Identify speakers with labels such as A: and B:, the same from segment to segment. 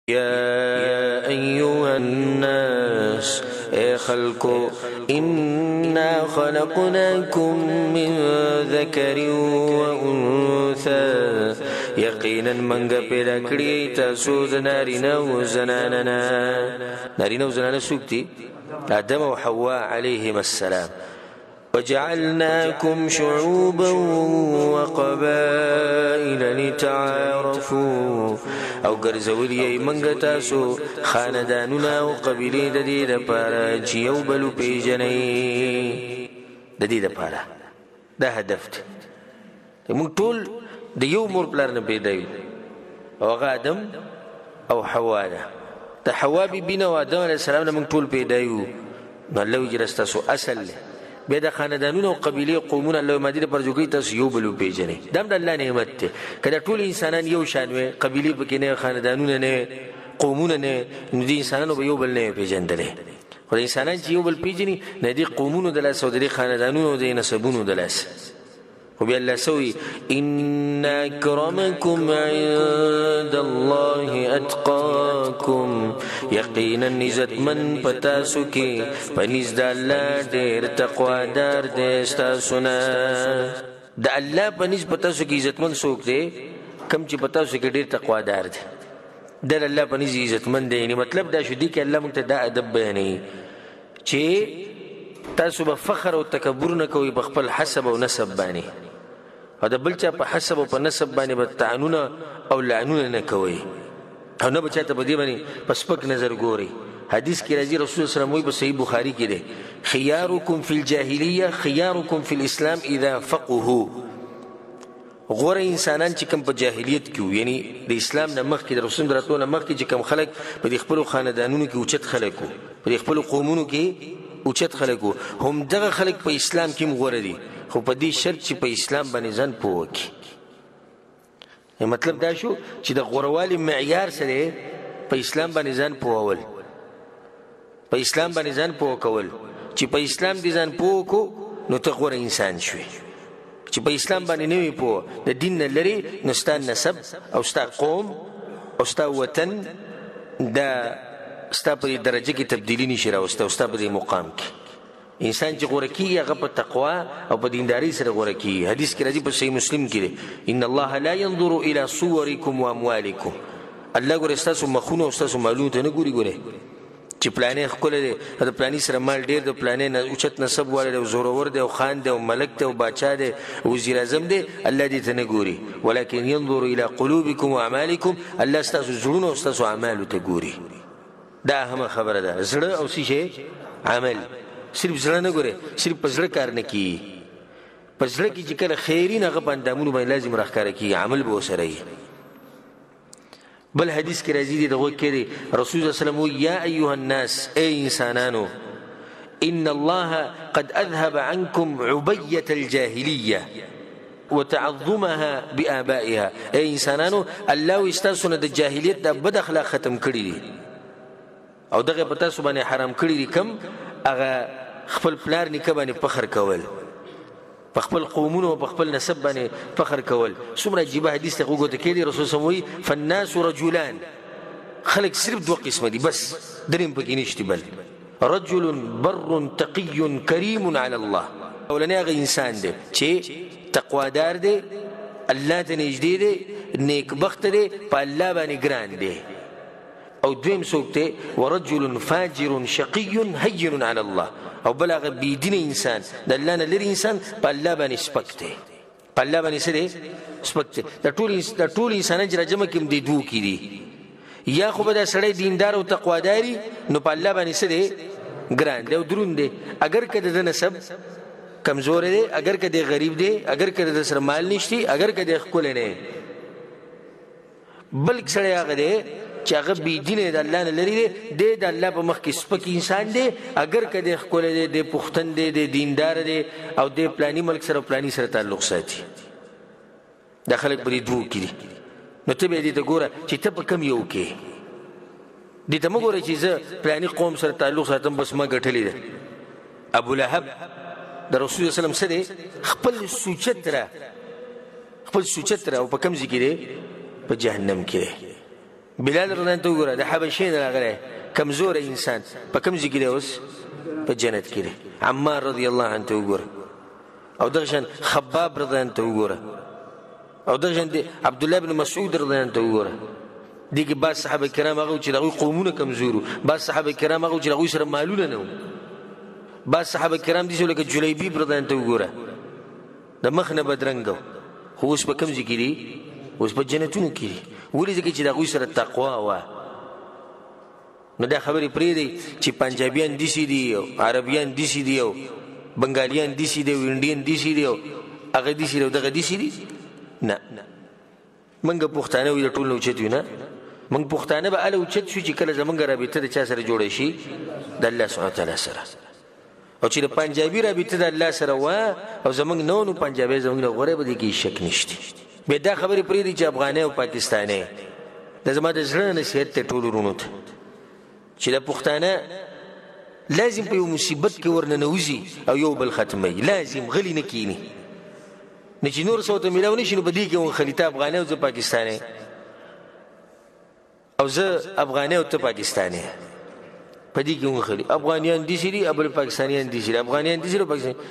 A: يا أيها الناس اے خلقو إنا خلقناكم من ذكر وأنثى يقينا منگا پیدا کړی تاسو د نارینه او زنانه نارینه او زنانه سوکتی آدم او حواء علیهم السلام وجعلناكم شعوبا وقبائل لتعارفوا او ګرځولې منګ تاسو خاندانونه او قبیلې د دې لپاره چې یو بل پیژنئ د دې لپاره دا هدف دی موږ ټول د یو مور پلار نه پیدا یو او هغه آدم او حوا ده د حوا بیبي نه او آدم علیه السلام نه موږ ټول پیدا یو نو الله وجه ستاسو اصل بیا د خاندانونو او قبیلې قومونه الله مدینه پر جوړی تاسو یو بل پیژنئ دا د الله نعمت دی کله ټول انسانان یو شان وي قبیلې پکې نه خاندانونه نه قومونه نه نو دي انسانانو به یو بل نه پیژندلې خو انسانان چې یو بل پیژني نه دي قومونو د لاس او د خاندانونو او د نسبونو د لاس خو بیا الله سوی ان اکرمکم عند الله اتقاکم یقینا عزتمن پتاسو کې پنځ د الله ډېر تقوادار دي تاسو نه د الله پنځ پتاسو کې عزتمن څوک دی کم چې پتاسو کې ډېر تقوادار دي د الله پنځ عزتمن دی یعنی مطلب دا شو دی چې الله موږ ته دا ادب بیانوي چې تاسو به فخر او تکبر نه کوئ په خپل حسب او نسب باندې او د بل چا په حسب او په نسب باندې به طعنونه او لعنونه نه کوئ او نه به چاته په دې باندې په سپک نظر ګورئ حدیث کې راځي رسول الله صلی الله علیه وسلم په صحیح بخاری کې دی خيارکم فی الجاهلیه خيارکم فی الاسلام اذا فقهوا غوره انسانان چې کوم په جاهلیت کې یعنی د اسلام نه مخکې د رسول الله راتلو نه مخکې چې کوم خلک په خپل خاندانونو کې اوچت خلک په خپل قومونو کې اوچت خلک هم دغه خلک په اسلام کې غوره دي خو په دې شرط چې په اسلام باندې ځان پوه کړي مطلب دا شو چې د غوروالي معیار سره په اسلام باندې ځان پوهول په اسلام باندې ځان پوه کول چې په اسلام دې ځان پوه کو نو ته غوره انسان شوې چې په اسلام باندې نه وي پوه د دین نه لري نو ستا نسب او ستا قوم او ستا وطن دا ستا په درجه کې تبدیلی نشي راوسته او ستا په مقام کې انسان چې غوره کیږي هغه په تقوا او په دینداري سره غوره کیږي حدیث کې راځي په صحیح مسلم کې ان الله لا ينظر الى صوركم واموالكم الله ګوره ستاسو مخونه او ستاسو مالونه ته نه ګوري چې پلانې خپل دی د پلانې سره مال ډیر د پلانې نه اوچت نسب والے او زورور دی او خان دی او ملک دی او بادشاہ دی وزیر اعظم دی الله دې ته نه ګوري ولکن ينظر الى قلوبكم واعمالكم الله ستاسو زړونه او ستاسو اعمال ته ګوري دا هم خبره ده زړه او شي عمل صرف زړه نه ګوره صرف په زړه کار نه کی په زړه کې چې کله خیرین هغه باندې باندې لازم راخاره کی عمل به وسره بل حدیث کې راځي دغه کې رسول الله صلی الله علیه وسلم یا ایها الناس ای انسانانو ان الله قد اذهب عنكم عبيه الجاهليه وتعظمها بآبائها ای انسانانو الله استاسونه د جاهلیت د بد اخلاق ختم کړی دي او دغه پتا سو باندې حرام کړی دي کم هغه خپل پلار نیکه باندې فخر کول په خپل قومونو او په خپل نسب باندې فخر کول څومره عجیب حدیث ته وګورئ کې رسول الله وایي فالناس رجلان خلق صرف دوه قسم دي بس دریم پکې نشته بل رجل بر تقي كريم على الله اولنی هغه انسان دی چې تقوادار دی الله ته نږدې دی نیک بخت دی په الله باندې ګران دی او دویم څوک دی ورجل فاجر شقي هين على الله او بلغ بيدين انسان د الله نه لري انسان په الله باندې سپک دی په الله باندې سره سپک دی د ټول انسان چې راجمه کوم دی دوه کې دي یا خو به د سړی دیندار او تقواداري نو په الله باندې سره ګران دی او دروند دی اگر کده د نسب کمزور دی اگر کده غریب دی اگر کده د سره مال نشتی اگر کده خپل نه بلک سړی هغه دی چې هغه بيدینه د الله نه لري دی د الله په مخ کې سپک انسان دی اگر کده خپل دی د پښتن دی د دیندار دی او د پلاني ملک سره پلاني سره تعلق ساتي د خلک بری دوه کړي نو ته به دې ته ګوره چې ته په کم یو کې دې ته مګوره چې زه پلاني قوم سره تعلق ساتم بس ما ګټلې ده ابو لهب د رسول الله صلی الله علیه وسلم سره خپل سوچتره او په کم ځای کې دی په جهنم کې بلال رضی الله عنه وګوره د حبشین راغلی کمزور انسان په کوم ځای کې دی اوس په جنت کې دی عمار رضی الله عنه وګوره او دغه شان خباب رضی الله عنه وګوره او دغه شان عبد الله بن مسعود رضی الله عنه وګوره دغه بعض صحابه کرام هغه چې دغه قومونه کمزورو بعض صحابه کرام هغه چې دغه سره مالونه نه بعض صحابه کرام دي چې لکه جلیبیب رضی الله عنه وګوره د مخ نه بدرنګ خو اوس په کوم ځای کې دی اوس په جنتونو کې دی ولې ځکه چې دغه سره تقوا وه نو دا خبرې پرېږدئ چې پنجابیان داسې دي او عربیان داسې دي او بنګالیان داسې دي او انډین داسې دي او هغه داسې دي او دغه داسې دي نه موږ پښتانه وي د ټول نه اوچت وي نه موږ پښتانه به هله اوچت شو چې کله زموږ رابطه د چا سره جوړه شي د الله سبحانه وتعالی سره او چې د پنجابي رابطه د الله سره وه او زموږ نه نو پنجابی زموږ نه غوره به دې کې شک نشته بیا دا خبرې پرېږدي چې افغانۍ او پاکستانۍ دا زما د زړه نصیحت دی ټولو وروڼو ته چې د پښتانه لازم په یو مصیبت کې ورننوځي او یو بل ختموي لازم غلي نه کینی نه چې نور څه ورته میلاو نه شي نو په دې کې ونښلي ته افغانۍ او زه پاکستانۍ او زه افغانۍ او ته پاکستانۍ په دې کې ونښلي افغانیان داسې دي او بل پاکستانیان داسې دي افغانیان داسې دي او پاکستانیان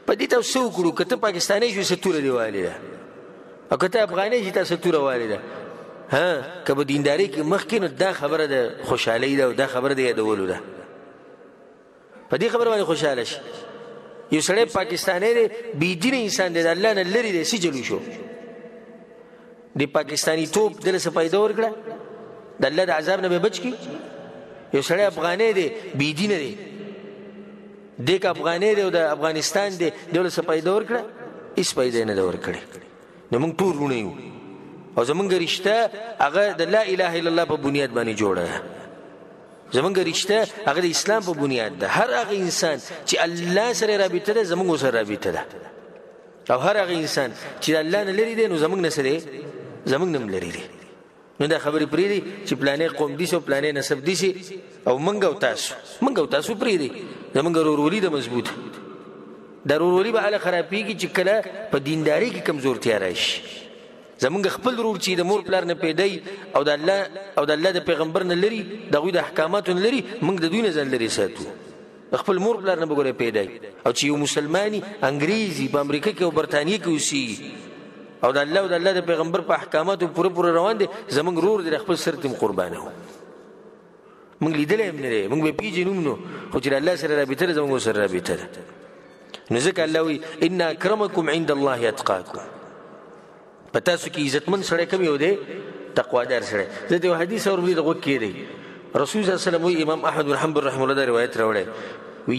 A: په دې ته څه وکړو که ته پاکستانۍ شوې څه توره دې والې ده او که ته افغانۍ شي تا څه توره والې ده که په دیندارۍ کې مخکې نو دا خبره د خوشحالۍ ده او دا خبره د یادولو ده په دې خبره باندې خوشحاله شي یو سړی پاکستانی دی بېدینه انسان دی د الله نه لرې دی څه چلو شو د پاکستاني توپ دله څه پیدا ورکړه د الله د عذاب نه به بچ کړي یو سړی افغانی دی بېدینه دی دی که افغانی دی او د افغانستان دی دله څه پیدا ورکړه هېڅ پیدا یې نه ده ورکړې نو موږ ټول وروڼه یو او زمونږ رشته هغه د لا اله الا الله په بنیاد باندې جوړه ده زمونږ رشته هغه د اسلام په بنیاد ده هر هغه انسان چې الله سره رابطه ده زمونږ سره رابطه ده او هر هغه انسان چې الله نه لري دی نو زمونږ نه سره زمونږ نه لري دی نو دا خبرې پرېږدي چې پلانې قوم دي او پلانې نسب دي او موږ او تاسو پرېږدي زمونږ ورورولي ده مضبوطه دا ورورولي به هله خرابېږي چې کله په دیندارۍ کې کمزورتیا راشي زمونږ خپل ورور چې د مور پلار نه پیدای او د الله د پیغمبر نه لري د هغوی د احکاماتو نه لري موږ د دوی نه ځان لرې ساتو خپل مور پلار نه به ګوره پیدای او چې یو مسلماني انګریزي په امریکا کې او برطانیې کې اوسېږي او د الله او د الله د پیغمبر په احکاماتو پوره روان دی زمونږ ورور دی د خپل سر ته م قربانه و موږ لیدلی هم نه دی موږ به پېژنو هم نو خو چې د الله سره رابطه ده زمونږ سره رابطه ده نو ځکه الله وایي ان اکرمکم عند الله اتقاکم په تاسو کې عزتمن سړی کوم یو دی تقوادار سړی زه د یو حدیث اورم د غوږ کې دی رسول صلی الله علیه وسلم وایي امام احمد بن حنبل رحمه الله دا روایت راوړی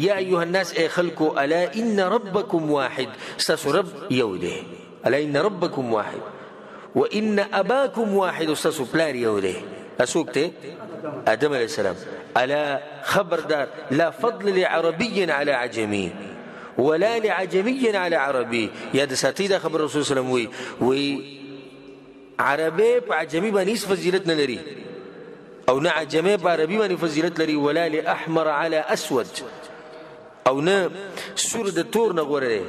A: یا ایها الناس ای خلکو الا ان ربکم واحد ستاسو رب یو دی الا ان ربکم واحد وان اباکم واحد ستاسو پلار یو دی اسوک ته آدم علیه السلام الا خبردار لا فضل لعربي على عجمي ولا لعجمي على عربي یا د ساتي دا خبر رسول صلی الله علیه وسلم وی عربي په عجمي باندې هیڅ فضیلت نه لري او نه عجمي په عربي باندې فضیلت لري ولا لاحمر على اسود او نه سور د تور نه غوره دی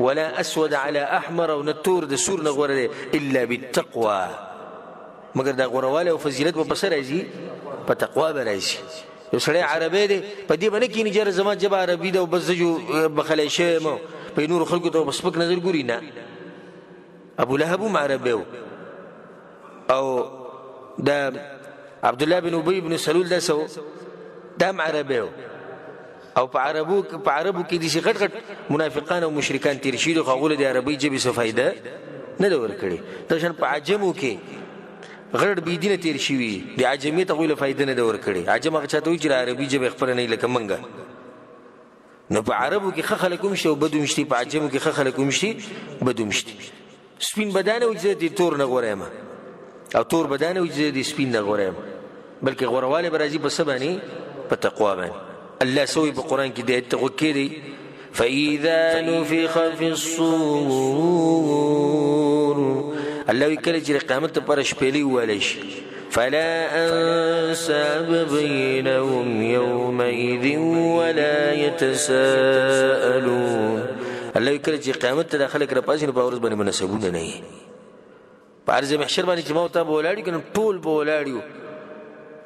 A: ولا اسود على احمر او نه تور د سور نه غوره دی الا بالتقوى مگر دا غورواله او فضیلت په بسر راځي په تقوا به راځي یو سړی عربی دی په دې باندې کې نجر زما جبه عربي ده او بس زه جو بخلی شوی یم په نورو خلکو ته په سپک نظر ګوري نه ابو لهب هم عربی و او دا عبدالله بن ابی بن سلول دا سو دا هم عربی و او په عربو کې داسې غټ غټ منافقان او مشرکان تېر شوي دي خو هغوی له د عربۍ ژبې څه فایده نه ده ورکړې دغه شان په عجمو کې غړ بېدینه تېر شوي د عجمیت هغوی له فایده نه ده ورکړې عجم هغه چاته وایي چې د عربي ژبه یې خپله نه وي لکه موږ نو په عربو کې ښه خلک هم شته او بد هم شته په عجمو کې ښه خلک هم شته بد هم شته سپین بدانه وایي چې زه د تور نه غوره یم او تور بدانه وایي چې زه د سپین نه غوره یم بلکې غوروالی به راځي په څه باندې په تقوا باندې الله سوی په قرآن کې د آیت ته غوږ کېدی فإذا نفخ في الصور الله وی کله چې د قیامت لپاره شپېلۍ وویلی شي فلا انساب بینهم یومئذ ولا یتساءلون الله وی کله چې قیامت ته دا خلک راپاڅي نو په ورځ باندې به نسبونه نه وي په عرض محشر باندې چې ما ورته به ولاړ یو که نه ټول به ولاړ یو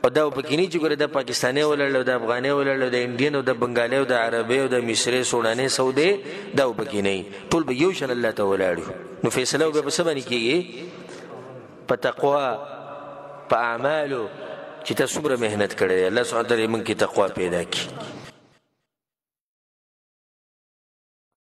A: او دا پکې نه چې ګوره د پاکستاني ولړل او د افغاني ولړل او د انډین او د بنګالي او د عربي او د مصري سوداني سعودي دا پکې نه ټول به یو شان الله ته ولاړو نو فیصله به په څه باندې کېږي په تقوا په اعمالو چې تاسو څومره مهنت کړې الله سبحانه وتعالی موږ کې تقوا پیدا کړي